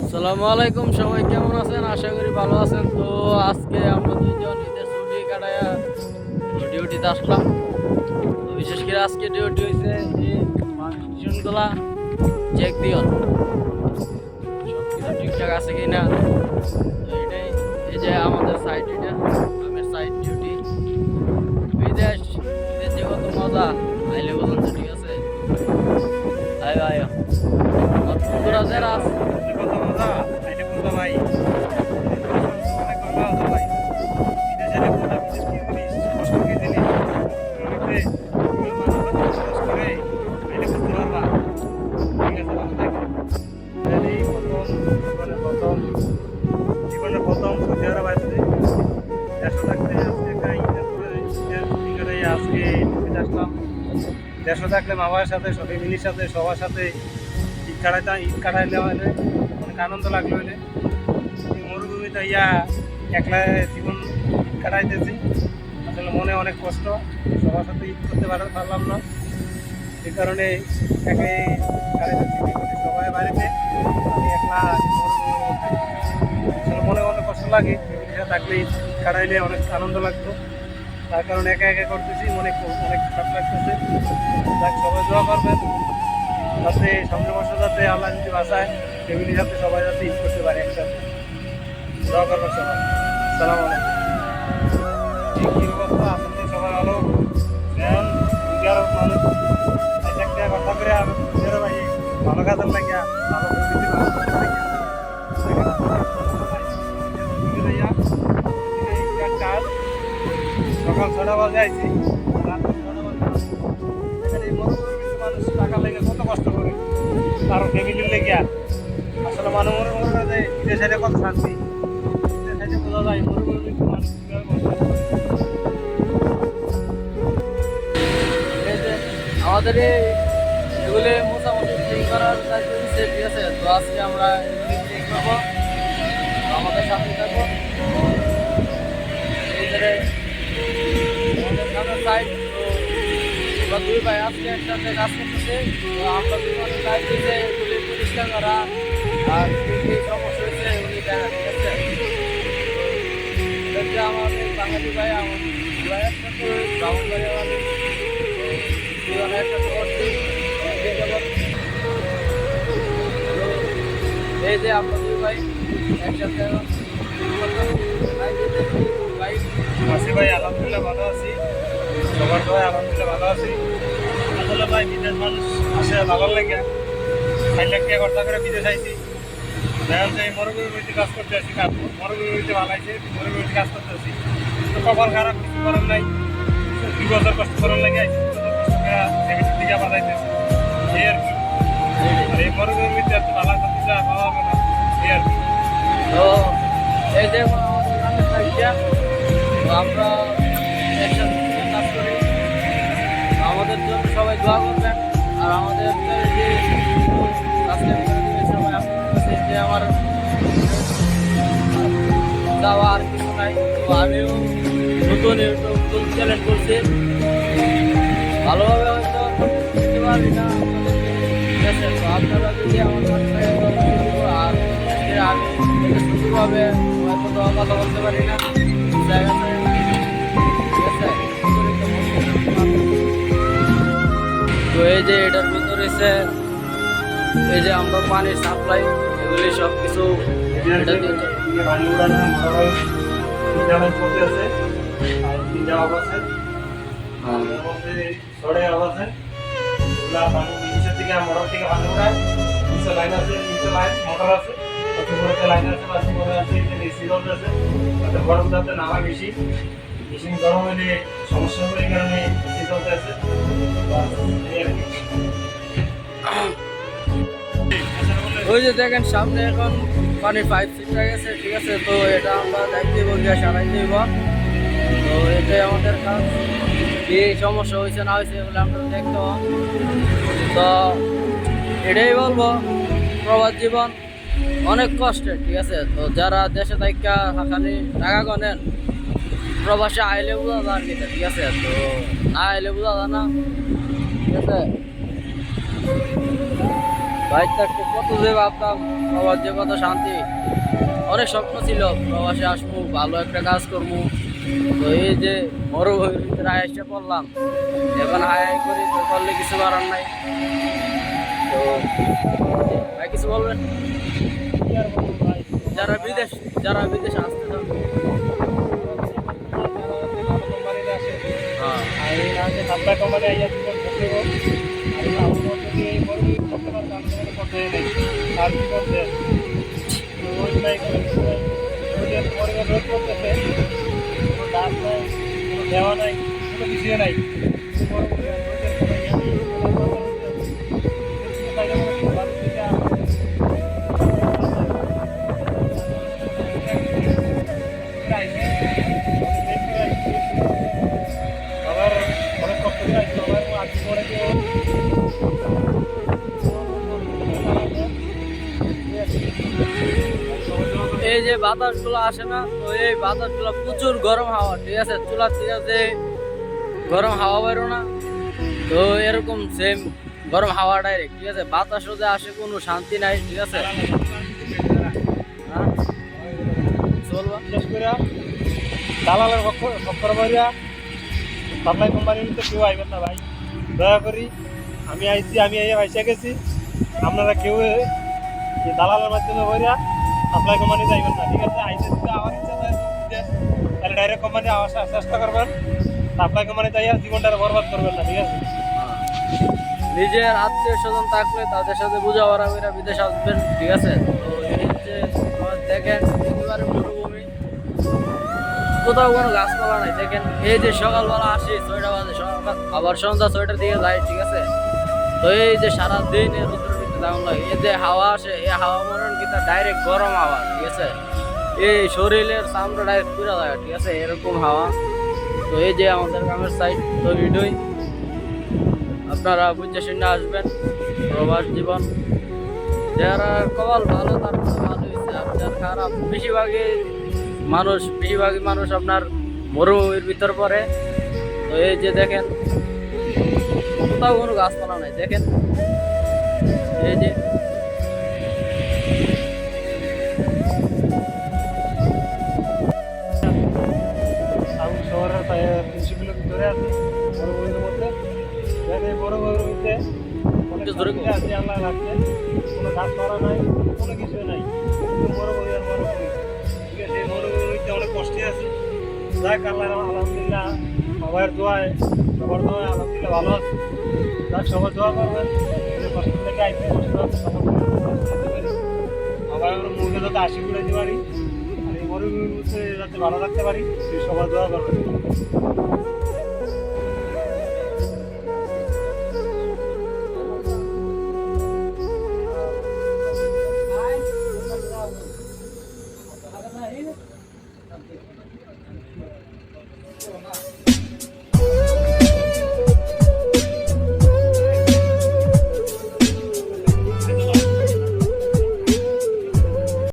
আসসালামু আলাইকুম, সবাই কেমন আছেন? আশা করি ভালো আছেন। তো আজকে আমরা দুইজন ঈদের ছুটি কাটায়া ডিউটিতে আসলাম। তো বিশেষ করে আজকে ডিউটি হয়েছে এই স্টেশনগুলা চেক দিও, সব কিছু ঠিকঠাক আছে কিনা। তো এটাই, এই যে আমাদের সাইড, এটা আমের সাইড ডিউটি। বিদেশ বিদেশ যে কত মজা, আইলে বলুন তো, ঠিক আছে? আয় আয় আর বন্ধুরা যারা আছে কত মজা এটা বলতো ভাই। অনেক মজা হতো ভাই। বিদেশে পুরো বিদেশ কি জিনিস, কষ্ট কি জিনিস, করে এটা বুঝতে পারবা। ঠিক আছে, ভালো থাকো। এই জীবনে প্রথম সৌদি আরব আসছে। দেশে থাকতে আজকে একটা আজকে ঢুকে আসলাম। দেশে থাকলে বাবার সাথে ফ্যামিলির সাথে সবার সাথে ঈদ কাটাইলে হলে অনেক আনন্দ লাগলো হলে মরুভূমিতে ইয়া একলা জীবন কাটাইতেছি। আসলে মনে অনেক কষ্ট, সবার সাথে ঈদ করতে পারলাম না। এই কারণে একে কাটাইতেছি, সবাই বাড়িতে, আমি একলা মরুভূমির মধ্যে। আসলে মনে অনেক কষ্ট লাগে, ফ্যামিলিরা থাকলে ঈদ কাটাইলে অনেক আনন্দ লাগতো। তার কারণে একা একা করতেছি, অনেক খারাপ লাগতেছে। সবাই দোয়া করবেন যাতে সামনের বছর যাতে আল্লাহ যদি বাঁচায় ফ্যামিলির সাথে সবাই যাতে ঈদ করতে পারে একসাথে। দোয়া করবেন সবাই। সালাম আলাইকুম। কি অবস্থা, আছেন তো সবাই ভালো? মানুষ একটা কথা করে ভাই ভালো কাজের লাগিয়া ভালো কাজ। সকাল 6টা বাজে আইছি, মানুষ টাকা লেগে কত কষ্ট করে তার ফ্যামিলির লেগে। আসলে মানুষ বিদেশে কত শান্তি, বিদেশে বোঝা যায় মরুভূমির মানুষ আমাদের এগুলি মোটামুটি ঠিক করার দায়িত্ব দিচ্ছে, ঠিক আছে? তো আজকে আমরা এগুলি চেক করবো, আমাদের সাথে থাকবো। আমাদের সামনে সাইড, তো আমরা দুই ভাই আজকে একসাথে কাজ করতেছে। তো আমরা দুই মানুষ দায়িত্ব দিচ্ছে এগুলি পরিষ্কার করা, আর কি সমস্যা হয়েছে এগুলি দেখা, ঠিক আছে? এটা আমাদের বাঙালি ভাই, আমার ভাই একসাথে ব্রাউন ভাই আমাদের এই যে আমরা দুই ভাই একসাথে আছি ভাই, আলহামদুলিল্লাহ ভালো আছি। সবার ভাই আলহামদুলিল্লাহ ভালো আছি। আসলে ভাই বিদেশ মানুষ আসে ভালো লাগে, 4 লাখ টাকা খরচা করে বিদেশ আইছি। দেখা যায় মরুভূমিতে কাজ করতে আসি, মরুভূমিতে ভালো আছে, মরুভূমিতে কাজ করতে আসি। তো কপাল খারাপ, কিছু করার নাই। 2 বছর কষ্ট করার লাগে আইসি, 2 বছর কষ্ট করে ফ্যামিলির দিকে বাজাইতেছি, এই আর কি। আর এই মরুভূমিতে এত ভালো করতে যা ভালো হবে না, এই আর কি। তো এই যে আমাদের সামনে সাইডটা, তো আমরা একসাথে কাজ করি। আমাদের জন্য সবাই দোয়া করবেন, আর আমাদের যে সাবস্ক্রাইব করে দেবেন সবাই। আপনাদের কাছে যে আমার যাওয়া আর কিছু নাই। তো আমিও নতুন নতুন চ্যালেঞ্জ করছি, ভালোভাবে হয়তো দিতে পারি না আপনাদেরকে, ঠিক আছে? তো আপনারা যদি আমার পাশে আর আমি সুন্দরভাবে হয়তো কথা বলতে পারি না জায়গাতে, ঠিক আছে? তো এই যে এটার ভিতরে এসে এই যে আমরা পানির সাপ্লাই, এগুলি সব কিছু এটা দিয়ে গরম যাতে না হয় বেশি, মেশিন গরম হলে সমস্যা হবে, এই কারণে এসি চলতে আছে। ওই যে দেখেন সামনে এখন পানির পাইপ ছিটে গেছে, ঠিক আছে? তো এটা আমরা দায়িত্ব গিয়ে সারাই দেব। তো এটাই আমাদের কাজ, কি সমস্যা হয়েছে না হয়েছে বলে আমরা দেখতে। তো এটাই বলবো, প্রবাস জীবন অনেক কষ্টের, ঠিক আছে? তো যারা দেশে থাকা খালি টাকা গনেন, প্রবাসে আইলে বোঝা যায় কি, ঠিক আছে? তো না আইলে বোঝা যায় না, ঠিক আছে? বাইক থাকতে কত যে ভাবতাম, বাবার যে কত শান্তি, অনেক স্বপ্ন ছিল প্রবাসে আসবো, ভালো একটা কাজ করবো। তো এই যে মরুভূমির ভিতরে এসে পড়লাম, এখন হাই হাই করি, তো করলে কিছু করার নাই। তো ভাই কিছু বলবেন কি আর বলবো ভাই, যারা বিদেশে আসতে চান? কোম্পানিতে আসে হ্যাঁ, আর এই আগে সাপ্লাই কোম্পানি আইয়া জীবন করতে আর আমার মধ্যে দিয়ে এই মরুভূমি করতে পারতাম, আমি কোনো করতে নেই আর কি করতে রোজ নাই করে পরিবার রোজ করতেছে, কোনো ডাক নাই, কোনো দেওয়া নাই, কোনো কিছু নাই। মরুভূমি আর রোজের কোনো ইয়ে নেই, কোনো কথা হচ্ছে বাইরে কোনো বাড়ি থেকে আবার অনেক কষ্ট করে আসছে, আবার আজকে পরে এই যে বাতাসগুলো আসে না, তো এই বাতাসগুলো প্রচুর গরম হাওয়া, ঠিক আছে, চুলার থেকে যে গরম হাওয়া বেরো না, তো এরকম সেম গরম হাওয়া ডাইরেক্ট, ঠিক আছে, বাতাসও যে আসে কোনো শান্তি নাই, ঠিক আছে। হ্যাঁ, চলবা বিশেষ করে দালালের ফক্কর বাড়িয়া সাপ্লাই কোম্পানির তো কেউ আইবেন না ভাই, দয়া করি। আমি আইছি, আমি এই ভাইসা গেছি, আপনারা কেউ এই দালালের মাধ্যমে বইরা সাপ্লাই কোম্পানি যাইবেন না, ঠিক আছে। আইসে যদি আমার ইচ্ছা হয় তাহলে ডাইরেক্ট কোম্পানি আসার চেষ্টা করবেন, সাপ্লাই কোম্পানি যাইয়া জীবনটা বরবাদ করবেন না, ঠিক আছে। হ্যাঁ। নিজের আত্মীয় স্বজন থাকলে তাদের সাথে বুঝাপড়া করে বিদেশ আসবেন, ঠিক আছে। তো এই যে দেখেন একেবারে মরুভূমি, কোথাও কোনো গাছপালা নাই। দেখেন এই যে সকালবেলা আসি 6টা বাজে, আবার সন্ধ্যা 6টার দিকে যাই, ঠিক আছে। তো এই যে সারাদিন এর রোদের ভিতরে তেমন লাগে, এই যে হাওয়া আসে, এই হাওয়া মরণ কিন্তু ডাইরেক্ট গরম হাওয়া, ঠিক আছে, এই শরীরের চামড়া ডাইরেক্ট পুরা যায়, ঠিক আছে, এরকম হাওয়া। তো এই যে আমাদের গ্রামের সাইড, তো ভিডিওই আপনারা বুঝে শুনে আসবেন। প্রবাস জীবন যারা কপাল ভালো তার ভালো হয়েছে, আর যার খারাপ বেশিরভাগই মানুষ আপনার মরুভূমির ভিতর পড়ে। তো এই যে দেখেন কোথাও কোনো গাছপালা নাই, দেখেন এই যে আমি শহরের 300 কিলো ভিতরে আছি মরুভূমির মধ্যে। দেখেন এই মরুভূমিতে অনেক জোরে শান্তিতে আছি, আল্লাহ রাখছে, কোনো গাছপালা নাই, কোনো কিছু নাই, শুধু মরুভূমি আর মরুভূমি, ঠিক আছে। এই মরুভূমিতে অনেক কষ্টে আছি, যাক আল্লাহ আলহামদুলিল্লাহ, সবার দোয়ায় আলহামদুলিল্লাহ ভালো আছে। যাক সবাই দোয়া করবেন, যে কষ্ট থেকে আইসি, কষ্ট আছে সবাই আমরা মুখে যাতে হাসি ফুটাইতে পারি, আর এই মরুভূমির মধ্যে যাতে ভালো থাকতে পারি, সেই সবাই দোয়া করবেন।